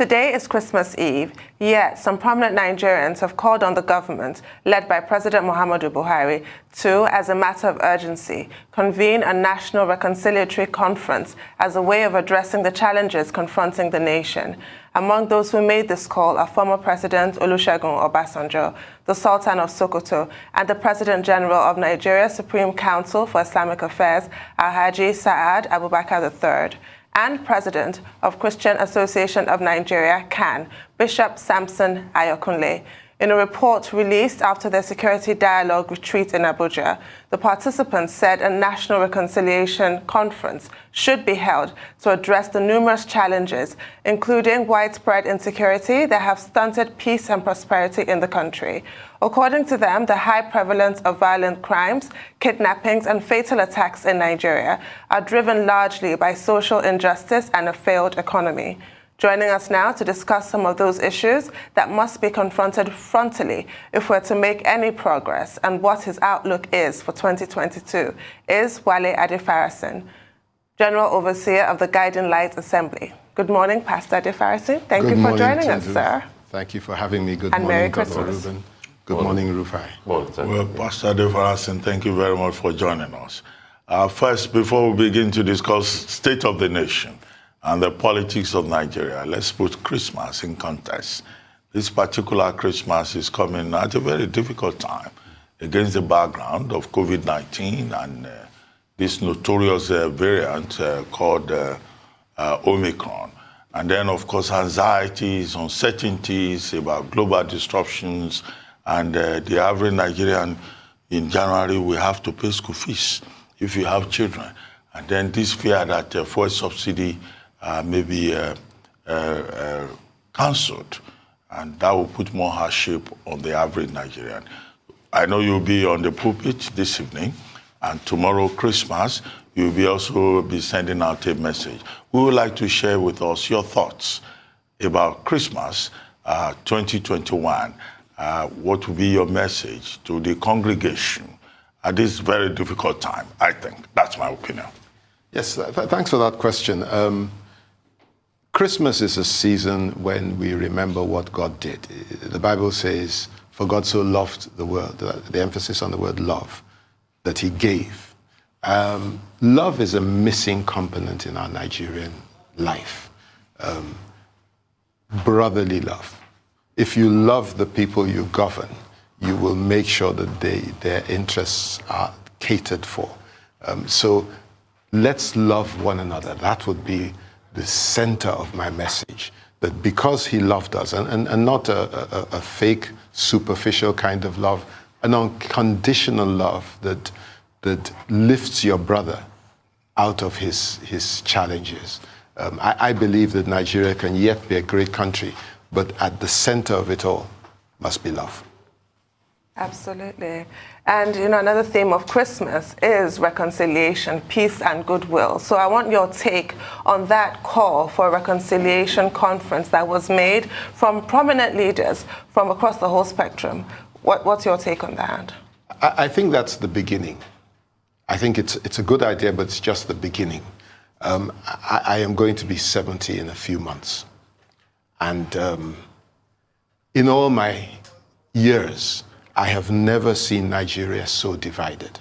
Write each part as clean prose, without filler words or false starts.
Today is Christmas Eve, yet some prominent Nigerians have called on the government, led by President Muhammadu Buhari, to, as a matter of urgency, convene a national reconciliatory conference as a way of addressing the challenges confronting the nation. Among those who made this call are former President Olusegun Obasanjo, the Sultan of Sokoto, and the President General of Nigeria's Supreme Council for Islamic Affairs, Alhaji Abubakar III. And President of Christian Association of Nigeria, CAN, Bishop Samson Ayokunle. In a report released after their security dialogue retreat in Abuja, the participants said a national reconciliation conference should be held to address the numerous challenges, including widespread insecurity that have stunted peace and prosperity in the country. According to them, the high prevalence of violent crimes, kidnappings, and fatal attacks in Nigeria are driven largely by social injustice and a failed economy. Joining us now to discuss some of those issues that must be confronted frontally if we're to make any progress and what his outlook is for 2022 is Wale Adefarasin, General Overseer of the Guiding Light Assembly. Good morning, Pastor Adefarasin. Thank you for joining us, sir. Thank you for having me. Good and morning, Merry Christmas. Ruben. Good morning, Rufai. Well, Pastor Adefarasin, thank you very much for joining us. First, before we begin to discuss state of the nation and the politics of Nigeria, let's put Christmas in context. This particular Christmas is coming at a very difficult time against the background of COVID-19 and this notorious variant called Omicron. And then, of course, anxieties, uncertainties about global disruptions, and the average Nigerian in January will have to pay school fees if you have children. And then this fear that fuel subsidy may be cancelled, and that will put more hardship on the average Nigerian. I know you'll be on the pulpit this evening, and tomorrow, Christmas, you'll also be sending out a message. We would like to share with us your thoughts about Christmas 2021. What will be your message to the congregation at this very difficult time, I think. That's my opinion. Yes, thanks for that question. Christmas is a season when we remember what God did. The Bible says, for God so loved the world, the emphasis on the word love, that he gave. Love is a missing component in our Nigerian life. Brotherly love. If you love the people you govern, you will make sure that their interests are catered for. So let's love one another. That would be the center of my message, that because he loved us, and not a fake, superficial kind of love, an unconditional love that lifts your brother out of his challenges. I believe that Nigeria can yet be a great country, but at the center of it all must be love. Absolutely. And, another theme of Christmas is reconciliation, peace, and goodwill. So I want your take on that call for a reconciliation conference that was made from prominent leaders from across the whole spectrum. What's your take on that? I think that's the beginning. I think it's a good idea, but it's just the beginning. I am going to be 70 in a few months. And in all my years, I have never seen Nigeria so divided.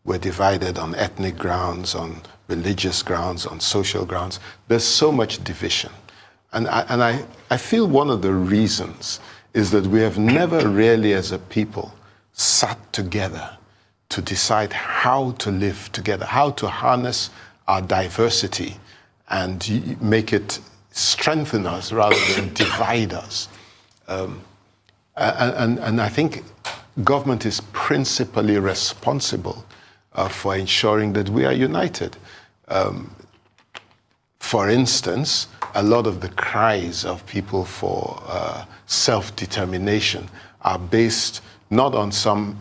We're divided on ethnic grounds, on religious grounds, on social grounds. There's so much division. And I feel one of the reasons is that we have never really as a people sat together to decide how to live together, how to harness our diversity and make it strengthen us rather than divide us. And I think government is principally responsible for ensuring that we are united. For instance, a lot of the cries of people for self-determination are based not on some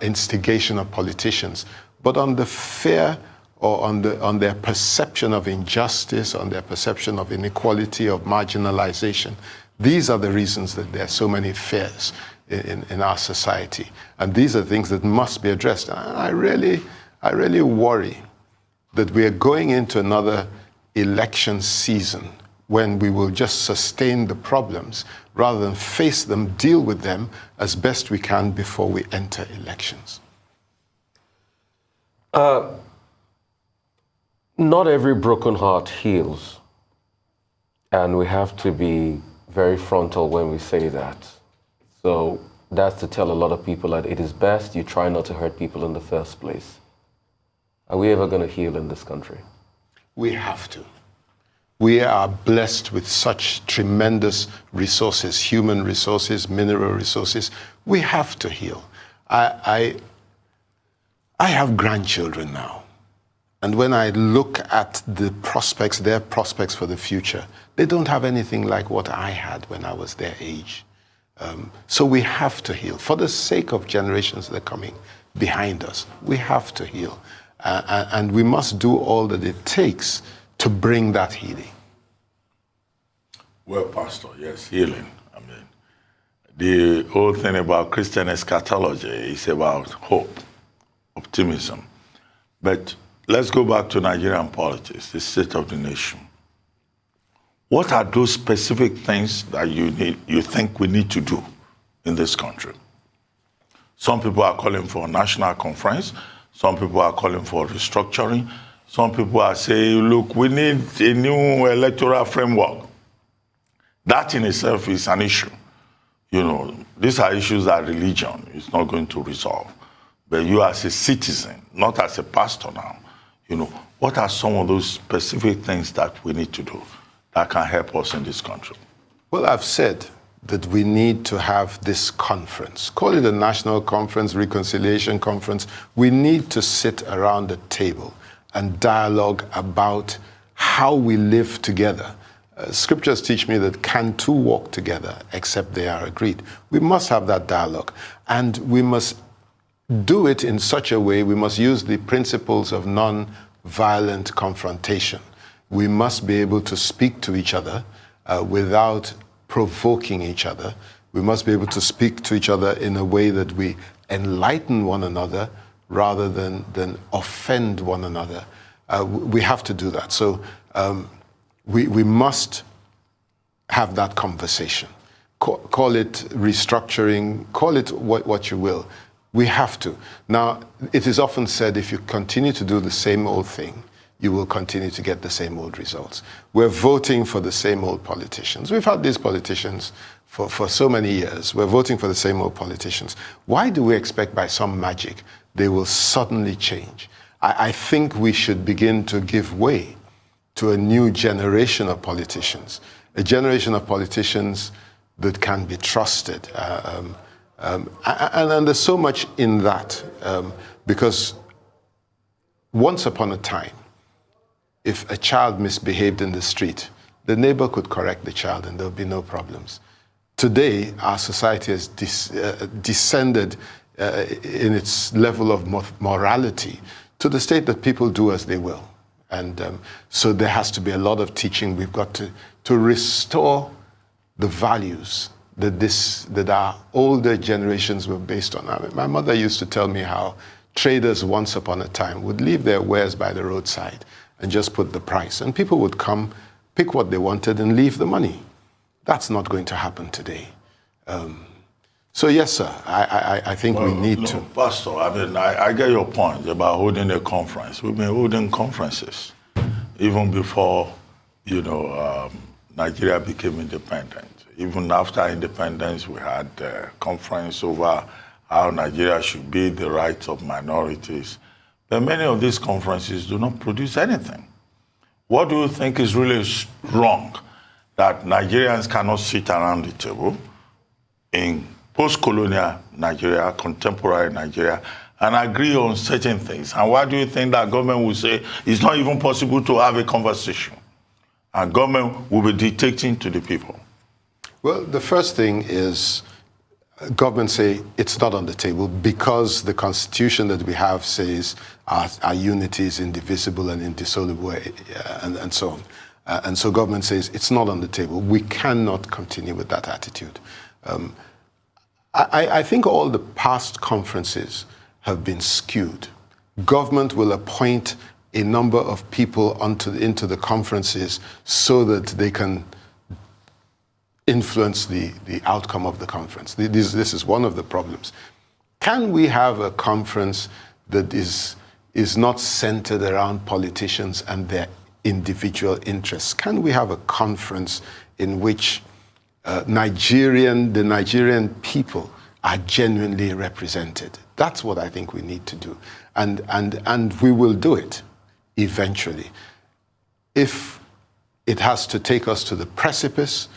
instigation of politicians, but on the fear or on their perception of injustice, on their perception of inequality, of marginalization. These are the reasons that there are so many fears in our society. And these are things that must be addressed. And I really worry that we are going into another election season when we will just sustain the problems rather than face them, deal with them as best we can before we enter elections? Not every broken heart heals. And we have to be very frontal when we say that. So that's to tell a lot of people that it is best you try not to hurt people in the first place. Are we ever going to heal in this country? We have to. We are blessed with such tremendous resources, human resources, mineral resources. We have to heal. I have grandchildren now. And when I look at the prospects, their prospects for the future, they don't have anything like what I had when I was their age. So we have to heal. For the sake of generations that are coming behind us, we have to heal. And we must do all that it takes to bring that healing. Well, Pastor, yes, healing. I mean, the whole thing about Christian eschatology is about hope, optimism. But let's go back to Nigerian politics, the state of the nation. What are those specific things that you think we need to do in this country? Some people are calling for a national conference. Some people are calling for restructuring. Some people are saying, look, we need a new electoral framework. That in itself is an issue. You know, these are issues that religion is not going to resolve. But you as a citizen, not as a pastor now, you know, what are some of those specific things that we need to do that can help us in this country? Well, I've said that we need to have this conference. Call it a national conference, reconciliation conference. We need to sit around the table and dialogue about how we live together. Scriptures teach me that can two walk together except they are agreed? We must have that dialogue. And we must do it in such a way, we must use the principles of non-violent confrontation. We must be able to speak to each other without provoking each other. We must be able to speak to each other in a way that we enlighten one another rather than offend one another. We have to do that. So we must have that conversation. Call it restructuring, call it what you will. We have to. Now, it is often said if you continue to do the same old thing, you will continue to get the same old results. We're voting for the same old politicians. We've had these politicians for so many years. We're voting for the same old politicians. Why do we expect by some magic they will suddenly change? I think we should begin to give way to a new generation of politicians, a generation of politicians that can be trusted. And there's so much in that, because once upon a time, if a child misbehaved in the street, the neighbor could correct the child and there would be no problems. Today, our society has descended in its level of morality to the state that people do as they will. And so there has to be a lot of teaching. We've got to restore the values that our older generations were based on. I mean, my mother used to tell me how traders once upon a time would leave their wares by the roadside and just put the price. And people would come, pick what they wanted, and leave the money. That's not going to happen today. So yes, sir, I think we need to. Pastor, I mean, I get your point about holding a conference. We've been holding conferences even before, Nigeria became independent. Even after independence, we had a conference over how Nigeria should be, the rights of minorities. But many of these conferences do not produce anything. What do you think is really wrong that Nigerians cannot sit around the table in post-colonial Nigeria, contemporary Nigeria, and agree on certain things? And why do you think that government will say it's not even possible to have a conversation? And government will be dictating to the people. Well, the first thing is government say it's not on the table because the constitution that we have says our unity is indivisible and indissoluble and so on. And so government says it's not on the table. We cannot continue with that attitude. I think all the past conferences have been skewed. Government will appoint a number of people into the conferences so that they can influence the outcome of the conference. This is one of the problems. Can we have a conference that is not centered around politicians and their individual interests? Can we have a conference in which the Nigerian people are genuinely represented? That's what I think we need to do. And we will do it eventually. If it has to take us to the precipice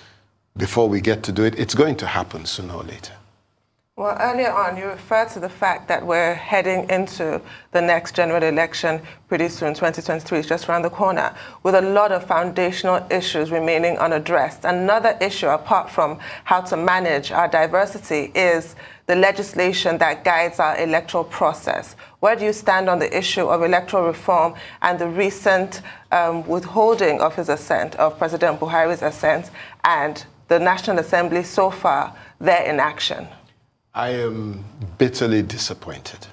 before we get to do it, it's going to happen sooner or later. Well, earlier on, you referred to the fact that we're heading into the next general election pretty soon. 2023 is just around the corner, with a lot of foundational issues remaining unaddressed. Another issue, apart from how to manage our diversity, is the legislation that guides our electoral process. Where do you stand on the issue of electoral reform and the recent withholding of his assent, of President Buhari's assent, and the National Assembly so far, their inaction? I am bitterly disappointed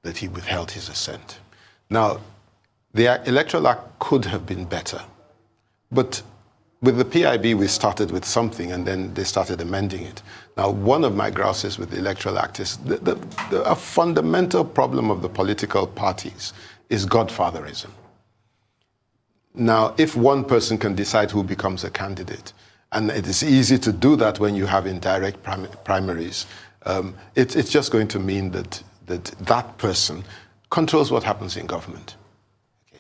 that he withheld his assent. Now, the Electoral Act could have been better, but with the PIB, we started with something and then they started amending it. Now, one of my grouses with the Electoral Act is a fundamental problem of the political parties is godfatherism. Now, if one person can decide who becomes a candidate, and it is easy to do that when you have indirect primaries, it's just going to mean that person controls what happens in government. Okay.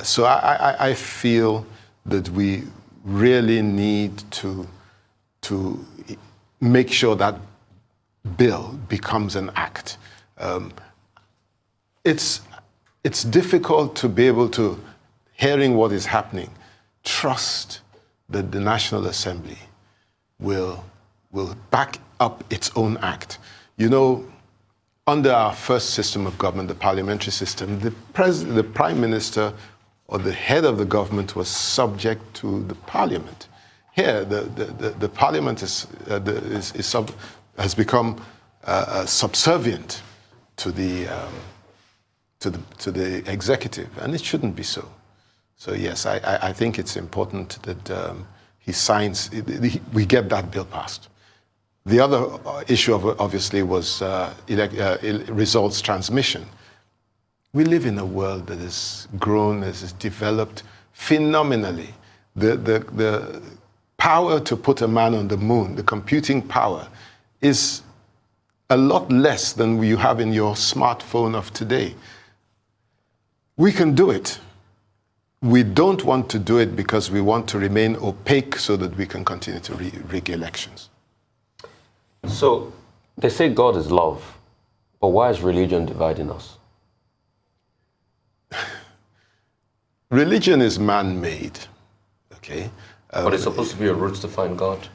So I feel that we really need to make sure that bill becomes an act. It's difficult to be able to, hearing what is happening, trust that the National Assembly will back up its own act. You know, under our first system of government, the parliamentary system, the prime minister or the head of the government was subject to the parliament. Here, the parliament has become subservient to the executive, and it shouldn't be so. So yes, I think it's important that he signs, we get that bill passed. The other issue, obviously, was results transmission. We live in a world that has grown, that has developed phenomenally. The power to put a man on the moon, the computing power, is a lot less than you have in your smartphone of today. We can do it. We don't want to do it because we want to remain opaque so that we can continue to rig elections. So they say God is love, but why is religion dividing us? Religion is man-made, okay? But it's supposed to be a route to find God.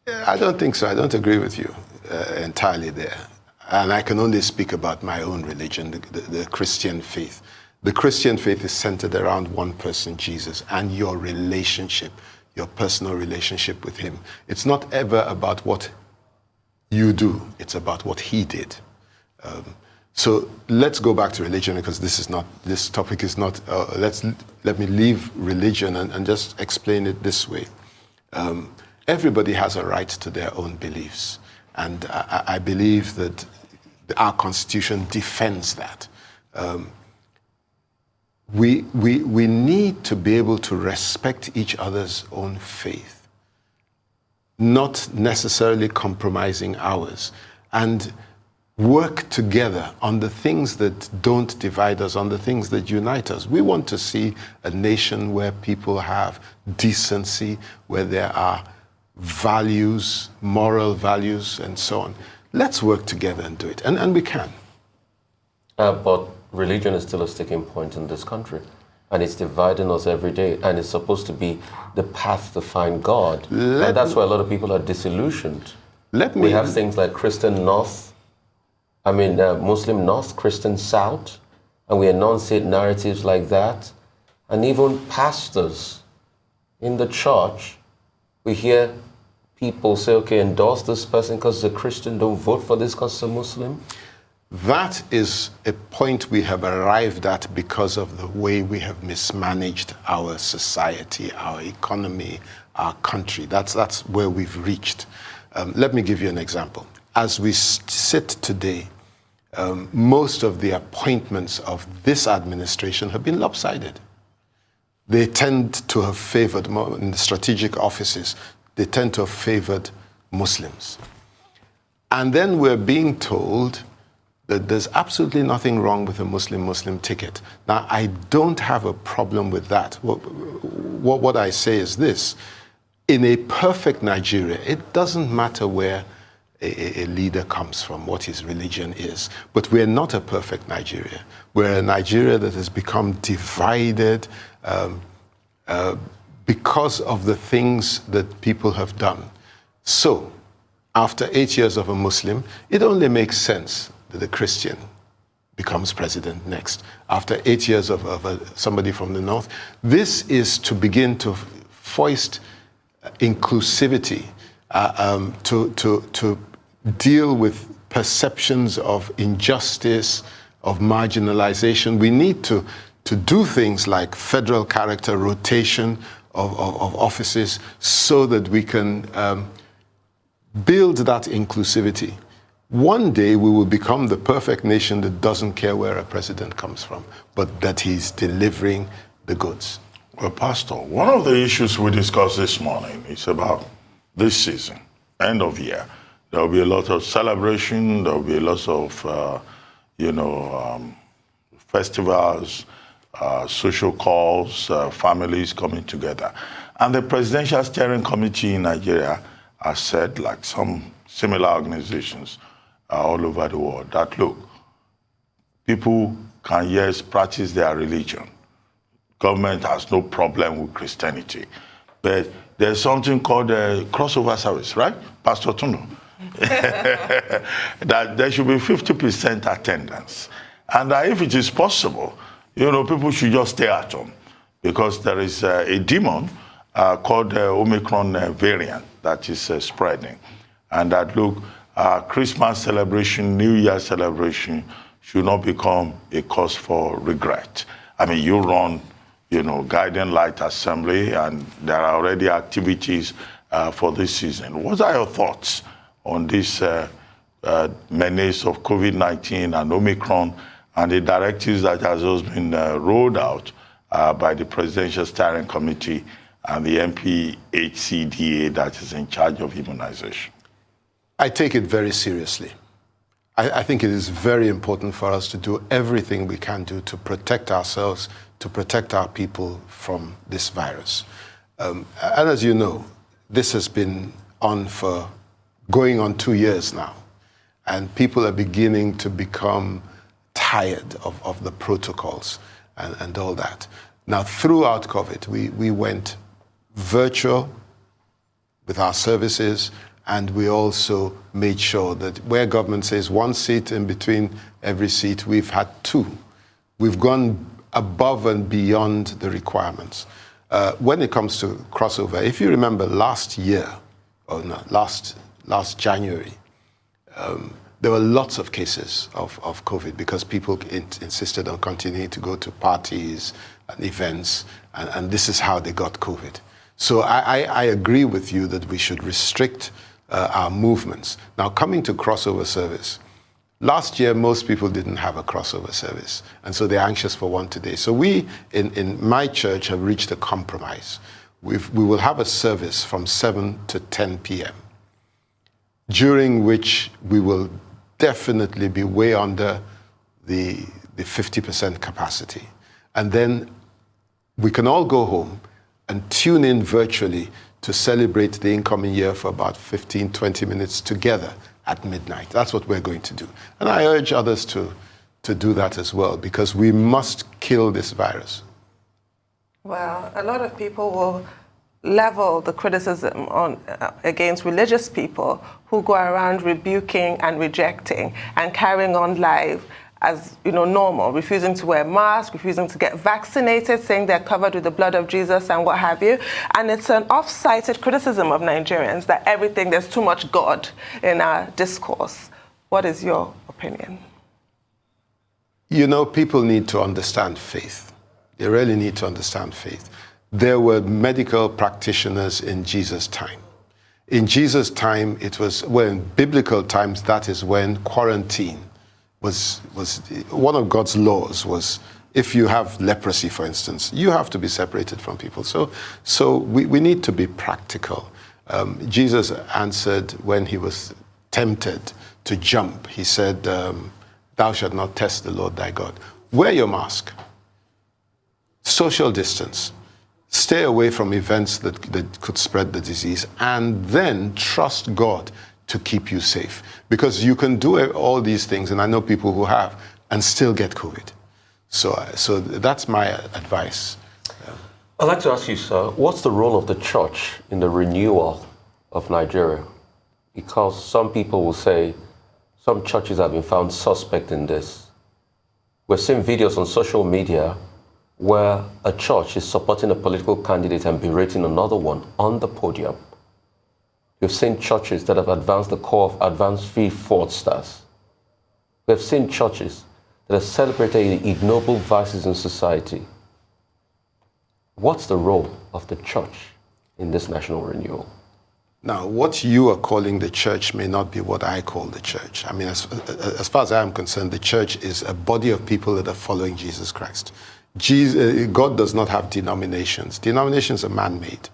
I don't think so. I don't agree with you entirely there. And I can only speak about my own religion, the Christian faith. The Christian faith is centered around one person, Jesus, and your relationship, your personal relationship with him. It's not ever about what you do. It's about what he did. So let's go back to religion, because this topic is not, let me leave religion and just explain it this way. Everybody has a right to their own beliefs. And I believe that our Constitution defends that. We need to be able to respect each other's own faith, not necessarily compromising ours, and work together on the things that don't divide us, on the things that unite us. We want to see a nation where people have decency, where there are values, moral values, and so on. Let's work together and do it, and we can. But religion is still a sticking point in this country, and it's dividing us every day, and it's supposed to be the path to find God. And that's why a lot of people are disillusioned. We have things like Muslim North, Christian South, and we enunciate narratives like that. And even pastors in the church, we hear people say, okay, endorse this person because he's a Christian, don't vote for this because he's a Muslim. That is a point we have arrived at because of the way we have mismanaged our society, our economy, our country. That's where we've reached. Let me give you an example. As we sit today, most of the appointments of this administration have been lopsided. They tend to have favored, more in the strategic offices, they tend to have favored Muslims. And then we're being told that there's absolutely nothing wrong with a Muslim ticket. Now, I don't have a problem with that. What I say is this. In a perfect Nigeria, it doesn't matter where a leader comes from, what his religion is. But we're not a perfect Nigeria. We're a Nigeria that has become divided because of the things that people have done. So, after 8 years of a Muslim, it only makes sense that a Christian becomes president next. After 8 years of somebody from the north, this is to begin to foist inclusivity, to deal with perceptions of injustice, of marginalization. We need to do things like federal character rotation of offices so that we can build that inclusivity. One day we will become the perfect nation that doesn't care where a president comes from, but that he's delivering the goods. Well, Pastor, one of the issues we discussed this morning is about this season, end of year. There will be a lot of celebration, there will be a lot of, festivals, social calls, families coming together. And the Presidential Steering Committee in Nigeria has said, like some similar organizations all over the world, that look, people can, yes, practice their religion. Government has no problem with Christianity. But there's something called a crossover service, right, Pastor Tunu? That there should be 50% attendance. And that if it is possible, people should just stay at home, because there is a demon called the Omicron variant that is spreading. And that, look, Christmas celebration, New Year celebration should not become a cause for regret. I mean, you run, Guiding Light Assembly, and there are already activities for this season. What are your thoughts on this menace of COVID-19 and Omicron and the directives that has just been rolled out by the Presidential Steering Committee and the MPHCDA that is in charge of immunization? I take it very seriously. I think it is very important for us to do everything we can do to protect ourselves, to protect our people from this virus. And as you know, this has been going on 2 years now. And people are beginning to become tired of the protocols and all that. Now, throughout COVID, we went virtual with our services, and we also made sure that where government says 1 seat in between every seat, we've had 2. We've gone above and beyond the requirements. When it comes to crossover, if you remember last January, there were lots of cases of COVID because people insisted on continuing to go to parties and events, and this is how they got COVID. So I agree with you that we should restrict our movements. Now, coming to crossover service, last year most people didn't have a crossover service, and so they're anxious for one today. So we, in my church, have reached a compromise. We will have a service from 7 to 10 p.m., during which we will definitely be way under the 50% capacity. And then we can all go home and tune in virtually to celebrate the incoming year for about 15, 20 minutes together at midnight. That's what we're going to do. And I urge others to do that as well, because we must kill this virus. Well, a lot of people will level the criticism against religious people who go around rebuking and rejecting and carrying on life as normal, refusing to wear masks, refusing to get vaccinated, saying they're covered with the blood of Jesus and what have you. And it's an off-cited criticism of Nigerians that there's too much God in our discourse. What is your opinion? You know, people need to understand faith. They really need to understand faith. There were medical practitioners in Jesus' time. In Jesus' time, it was, well, in biblical times, that is when quarantine was one of God's laws was, if you have leprosy, for instance, you have to be separated from people. So we need to be practical. Jesus answered when he was tempted to jump. He said, thou shalt not test the Lord thy God. Wear your mask. Social distance. Stay away from events that could spread the disease, and then trust God to keep you safe. Because you can do all these things, and I know people who have, and still get COVID. So that's my advice. I'd like to ask you, sir, what's the role of the church in the renewal of Nigeria? Because some people will say some churches have been found suspect in this. We've seen videos on social media where a church is supporting a political candidate and berating another one on the podium. We've seen churches that have advanced the core of advanced free fraudsters. We've seen churches that have celebrated the ignoble vices in society. What's the role of the church in this national renewal? Now, what you are calling the church may not be what I call the church. I mean, as far as I am concerned, the church is a body of people that are following Jesus Christ. God does not have denominations. Denominations are man-made.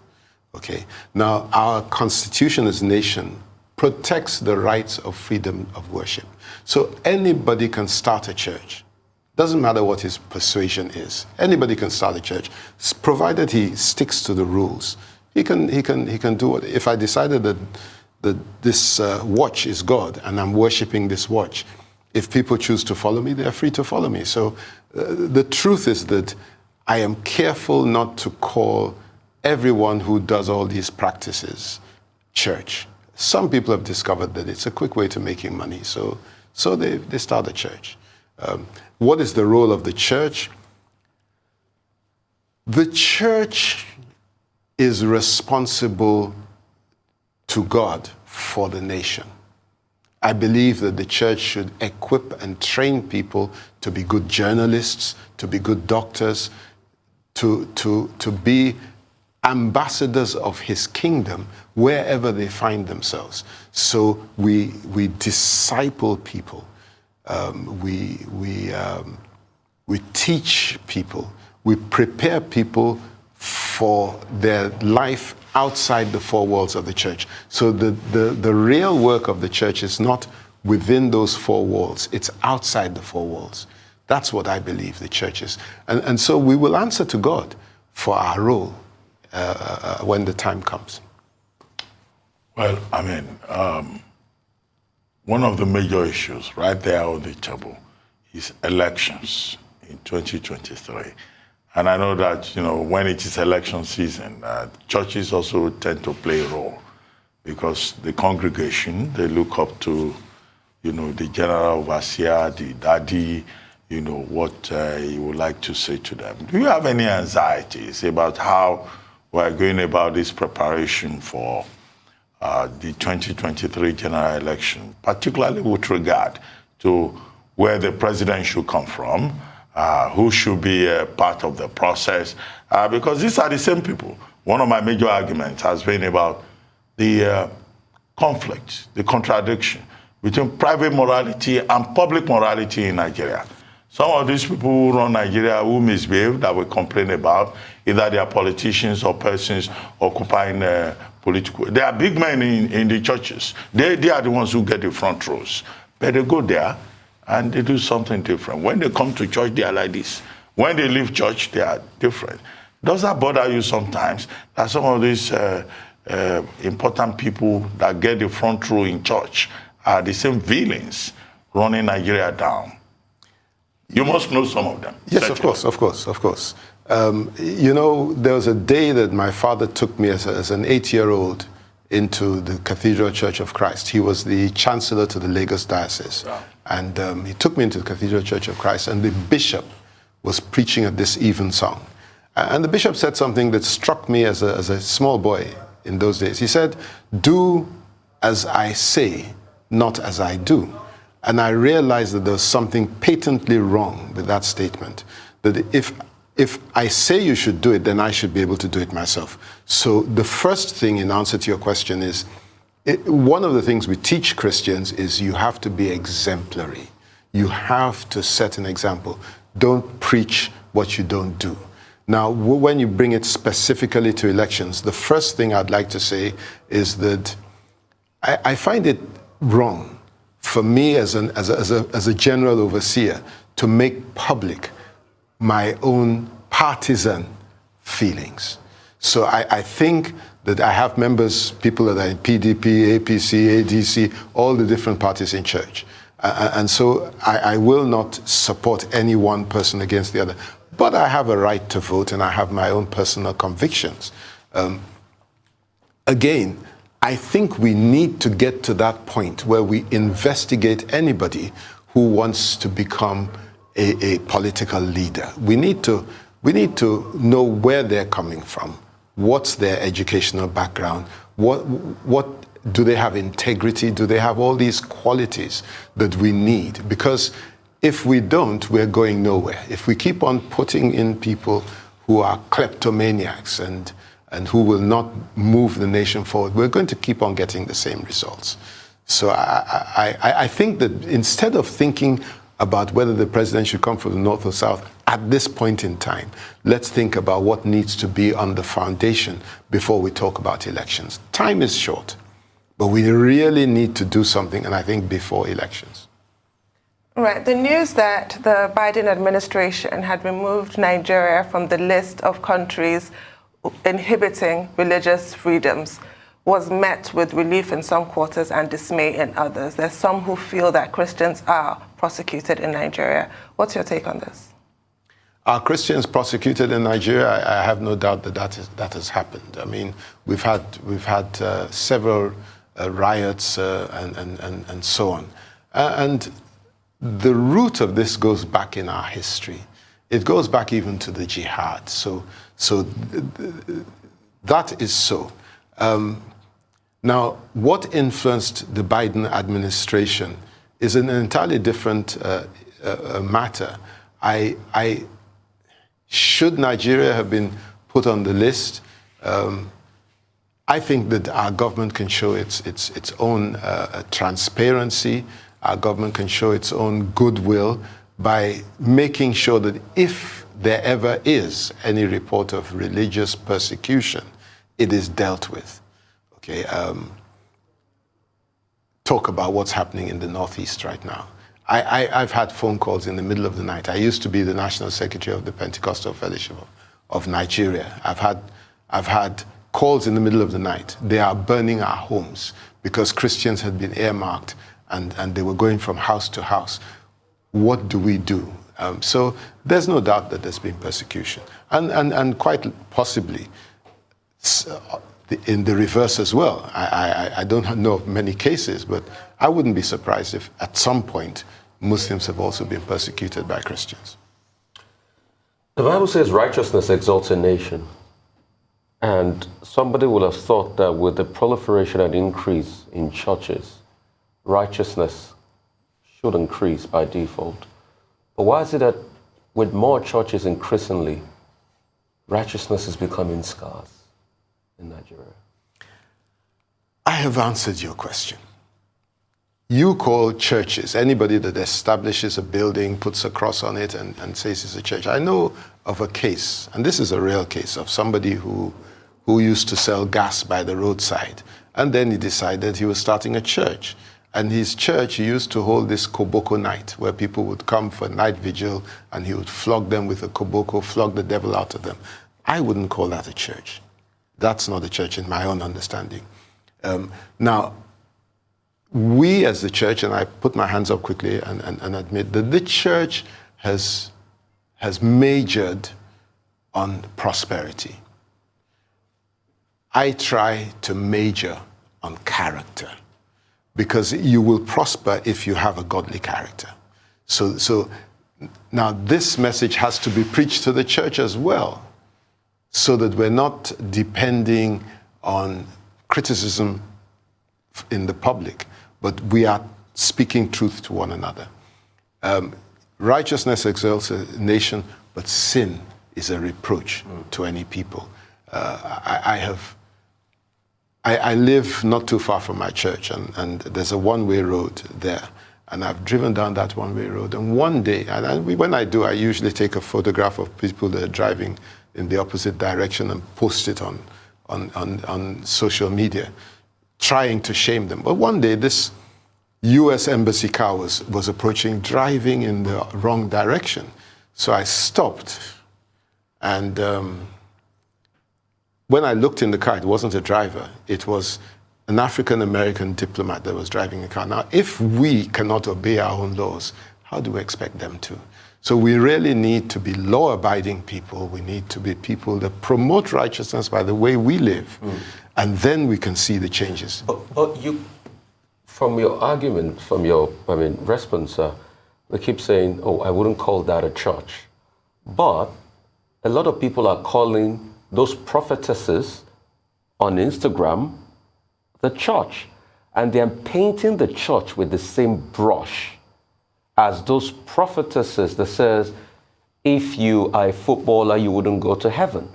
Okay. Now, our constitution as a nation protects the rights of freedom of worship. So anybody can start a church. Doesn't matter what his persuasion is. Anybody can start a church, provided he sticks to the rules. He can do it. If I decided that this watch is God and I'm worshiping this watch, if people choose to follow me, they're free to follow me. So the truth is that I am careful not to call everyone who does all these practices church. Some people have discovered that it's a quick way to making money, so they start a church. What is the role of the church? The church is responsible to God for the nation. I believe that the church should equip and train people to be good journalists, to be good doctors, to be ambassadors of his kingdom wherever they find themselves. So we disciple people. We teach people. We prepare people for their life outside the four walls of the church. So the real work of the church is not within those four walls. It's outside the four walls. That's what I believe the church is. And so we will answer to God for our role when the time comes. Well, I mean, one of the major issues right there on the table is elections in 2023. And I know that, you know, when it is election season, churches also tend to play a role because the congregation, they look up to, you know, the general overseer, the daddy, you know, what you would like to say to them. Do you have any anxieties about how we're going about this preparation for the 2023 general election, particularly with regard to where the president should come from, who should be a part of the process, because these are the same people. One of my major arguments has been about the conflict, the contradiction between private morality and public morality in Nigeria. Some of these people who run Nigeria who misbehave that we complain about, either they are politicians or persons occupying political. They are big men in the churches. They are the ones who get the front rows. But they go there and they do something different. When they come to church, they are like this. When they leave church, they are different. Does that bother you sometimes that some of these important people that get the front row in church are the same villains running Nigeria down? You must know some of them. Yes, certainly. Of course. You know, there was a day that my father took me as an 8-year-old into the Cathedral Church of Christ. He was the chancellor to the Lagos Diocese. Yeah. And he took me into the Cathedral Church of Christ, and the bishop was preaching at this evensong. And the bishop said something that struck me as a small boy in those days. He said, "Do as I say, not as I do." And I realized that there was something patently wrong with that statement. That if I say you should do it, then I should be able to do it myself. So the first thing in answer to your question is, one of the things we teach Christians is you have to be exemplary. You have to set an example. Don't preach what you don't do. Now, when you bring it specifically to elections, the first thing I'd like to say is that I find it wrong for me as a general overseer to make public my own partisan feelings. So I think that I have members, people that are in PDP, APC, ADC, all the different parties in church. And so I will not support any one person against the other. But I have a right to vote, and I have my own personal convictions. Again, I think we need to get to that point where we investigate anybody who wants to become a political leader. We need to know where they're coming from, what's their educational background, what do they have integrity, do they have all these qualities that we need? Because if we don't, we're going nowhere. If we keep on putting in people who are kleptomaniacs and who will not move the nation forward, we're going to keep on getting the same results. So I think that instead of thinking about whether the president should come from the north or south at this point in time, let's think about what needs to be on the foundation before we talk about elections. Time is short, but we really need to do something, and I think before elections. Right. The news that the Biden administration had removed Nigeria from the list of countries inhibiting religious freedoms was met with relief in some quarters and dismay in others. There's some who feel that Christians are prosecuted in Nigeria. What's your take on this? Are Christians prosecuted in Nigeria? I have no doubt that has happened. I mean, we've had several riots and so on. And the root of this goes back in our history. It goes back even to the jihad. So that is so. Now, what influenced the Biden administration is an entirely different matter. Should Nigeria have been put on the list? I think that our government can show its own transparency. Our government can show its own goodwill by making sure that if there ever is any report of religious persecution, it is dealt with. Okay. Talk about what's happening in the Northeast right now. I've had phone calls in the middle of the night. I used to be the National Secretary of the Pentecostal Fellowship of Nigeria. I've had calls in the middle of the night. They are burning our homes because Christians had been earmarked and they were going from house to house. What do we do? So there's no doubt that there's been persecution. And quite possibly in the reverse as well. I don't know of many cases, but I wouldn't be surprised if at some point Muslims have also been persecuted by Christians. The Bible says righteousness exalts a nation. And somebody would have thought that with the proliferation and increase in churches, righteousness should increase by default. But why is it that with more churches increasingly, righteousness is becoming scarce in Nigeria? I have answered your question. You call churches, anybody that establishes a building, puts a cross on it and says it's a church. I know of a case, and this is a real case, of somebody who used to sell gas by the roadside. And then he decided he was starting a church. And his church, he used to hold this koboko night where people would come for night vigil and he would flog them with a koboko, flog the devil out of them. I wouldn't call that a church. That's not a church in my own understanding. Now, we as the church, and I put my hands up quickly and admit that the church has majored on prosperity. I try to major on character, because you will prosper if you have a godly character. So now this message has to be preached to the church as well, so that we're not depending on criticism in the public, but we are speaking truth to one another. Righteousness exalts a nation, but sin is a reproach to any people. I live not too far from my church, and there's a one-way road there. And I've driven down that one-way road. And one day, when I do, I usually take a photograph of people that are driving in the opposite direction and post it on social media, trying to shame them. But one day, this U.S. Embassy car was approaching, driving in the wrong direction. So I stopped, and when I looked in the car, it wasn't a driver. It was an African-American diplomat that was driving the car. Now, if we cannot obey our own laws, how do we expect them to? So we really need to be law-abiding people. We need to be people that promote righteousness by the way we live. And then we can see the changes. But you, from your argument, from your response, we keep saying, oh, I wouldn't call that a church. But a lot of people are calling those prophetesses on Instagram the church, and they're painting the church with the same brush as those prophetesses that says, if you are a footballer, you wouldn't go to heaven.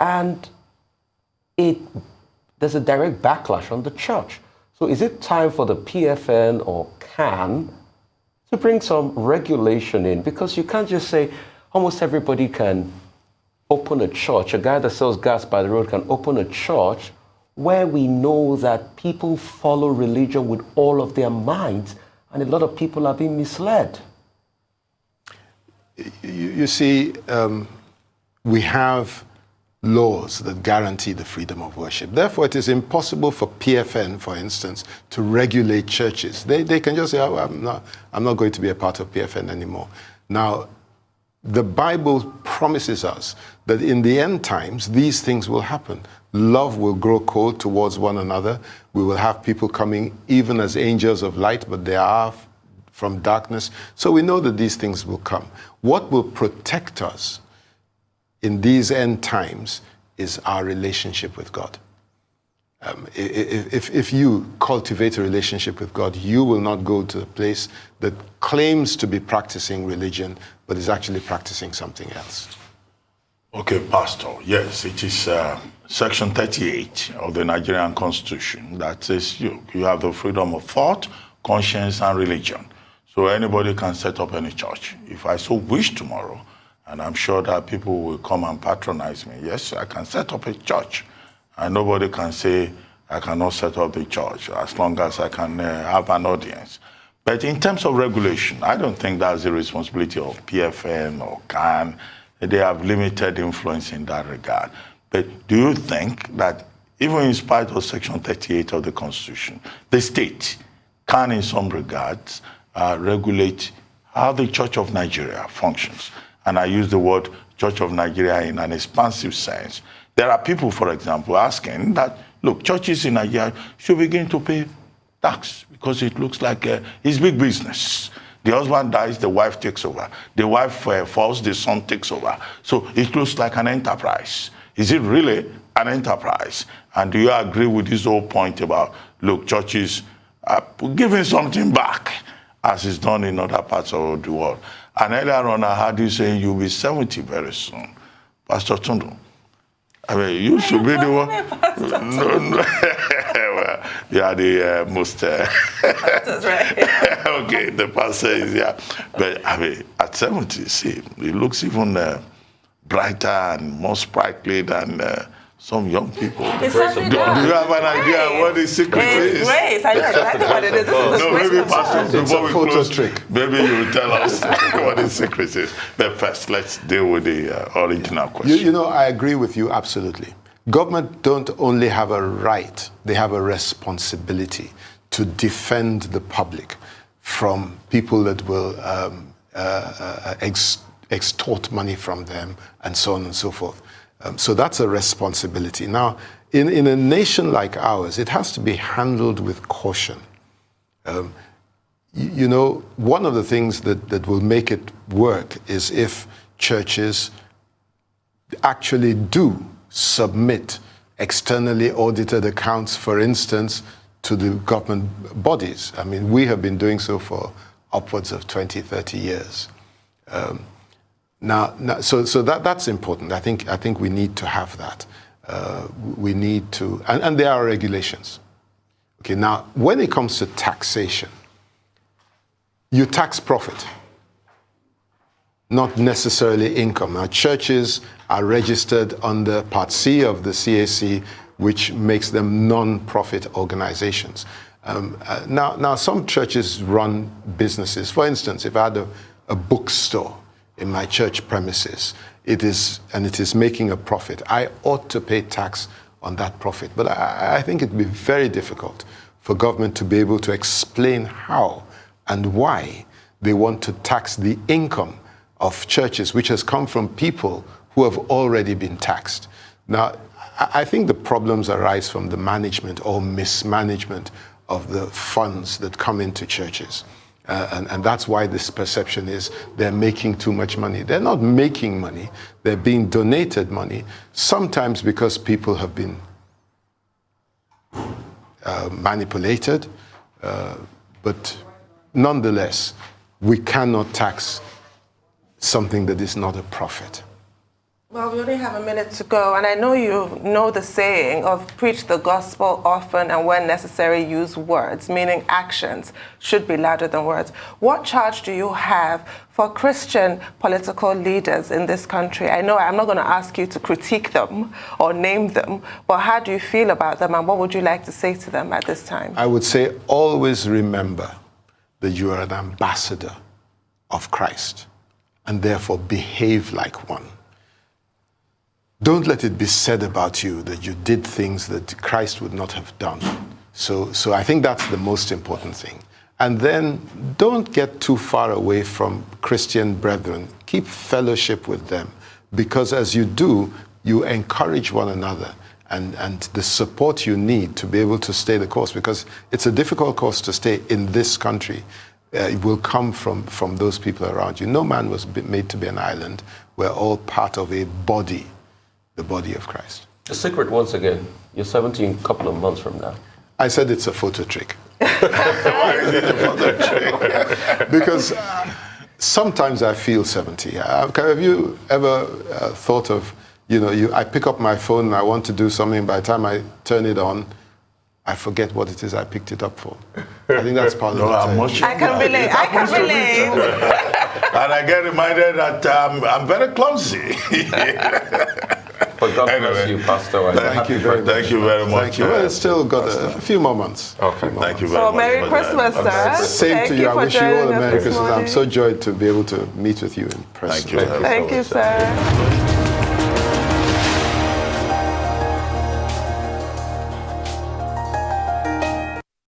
And there's a direct backlash on the church. So is it time for the PFN or CAN to bring some regulation in? Because you can't just say almost everybody can open a church. A guy that sells gas by the road can open a church where we know that people follow religion with all of their minds, and a lot of people are being misled. You see, we have laws that guarantee the freedom of worship. Therefore, it is impossible for PFN, for instance, to regulate churches. They can just say, oh, I'm not going to be a part of PFN anymore. Now, the Bible promises us that in the end times, these things will happen. Love will grow cold towards one another. We will have people coming even as angels of light, but they are from darkness. So we know that these things will come. What will protect us in these end times is our relationship with God. If you cultivate a relationship with God, you will not go to a place that claims to be practicing religion, but is actually practicing something else. Okay, Pastor, yes, it is Section 38 of the Nigerian Constitution that says you have the freedom of thought, conscience, and religion. So anybody can set up any church. If I so wish tomorrow, and I'm sure that people will come and patronize me, yes, I can set up a church. And nobody can say I cannot set up the church as long as I can have an audience. But in terms of regulation, I don't think that's the responsibility of PFN or CAN. They have limited influence in that regard. But do you think that even in spite of Section 38 of the Constitution, the state can, in some regards, regulate how the Church of Nigeria functions? And I use the word Church of Nigeria in an expansive sense. There are people, for example, asking that, look, churches in Nigeria should begin to pay tax because it looks like it's big business. The husband dies, the wife takes over. The wife falls, the son takes over. So it looks like an enterprise. Is it really an enterprise? And do you agree with this whole point about, look, churches are giving something back as is done in other parts of the world? And earlier on, I heard you saying you'll be 70 very soon. Pastor Tundu, I mean, you should be the one. No. Well, you are the most. That's right. Okay, the pastor is here. But I mean, at 70, see, it looks even brighter and more sprightly than some young people. Do you have an idea what the secret is? It's grace. I know exactly what it is. No, maybe Pastor, before we close, trick. Maybe you will tell us what the secret is. But first, let's deal with the original question. You know, I agree with you absolutely. Government don't only have a right, they have a responsibility to defend the public from people that will extort money from them and so on and so forth. So that's a responsibility. Now, in a nation like ours, it has to be handled with caution. You know, one of the things that will make it work is if churches actually do submit externally audited accounts, for instance, to the government bodies. I mean, we have been doing so for upwards of 20, 30 years. So that's important. I think we need to have that. We need to, and there are regulations. Okay, now, when it comes to taxation, you tax profit, not necessarily income. Now, churches are registered under Part C of the CAC, which makes them non-profit organizations. Now, some churches run businesses. For instance, if I had a bookstore in my church premises, it is making a profit, I ought to pay tax on that profit. But I think it would be very difficult for government to be able to explain how and why they want to tax the income of churches, which has come from people who have already been taxed. Now, I think the problems arise from the management or mismanagement of the funds that come into churches. And that's why this perception is they're making too much money. They're not making money. They're being donated money, sometimes because people have been manipulated. But nonetheless, we cannot tax something that is not a profit. Well, we only have a minute to go, and I know you know the saying of preach the gospel often and when necessary use words, meaning actions should be louder than words. What charge do you have for Christian political leaders in this country? I know I'm not going to ask you to critique them or name them, but how do you feel about them and what would you like to say to them at this time? I would say always remember that you are an ambassador of Christ and therefore behave like one. Don't let it be said about you that you did things that Christ would not have done. So I think that's the most important thing. And then don't get too far away from Christian brethren. Keep fellowship with them, because as you do, you encourage one another and the support you need to be able to stay the course, because it's a difficult course to stay in this country. It will come from those people around you. No man was made to be an island. We're all part of a body, the body of Christ. The secret, once again, you're 70 in a couple of months from now. I said it's a photo trick. Why is it a photo trick? Because sometimes I feel 70. Have you ever thought of, I pick up my phone and I want to do something, by the time I turn it on, I forget what it is I picked it up for. I think that's part of it. I can relate. And I get reminded that I'm very clumsy. But God bless you, Pastor. Thank you very much. Thank you very much. Thank you. Well, it's still got a few more months. Okay. Thank you very much. Merry Christmas, sir. Same to you. I wish you all a Merry Christmas. I'm so joyed to be able to meet with you in person. Thank you. Thank you, sir.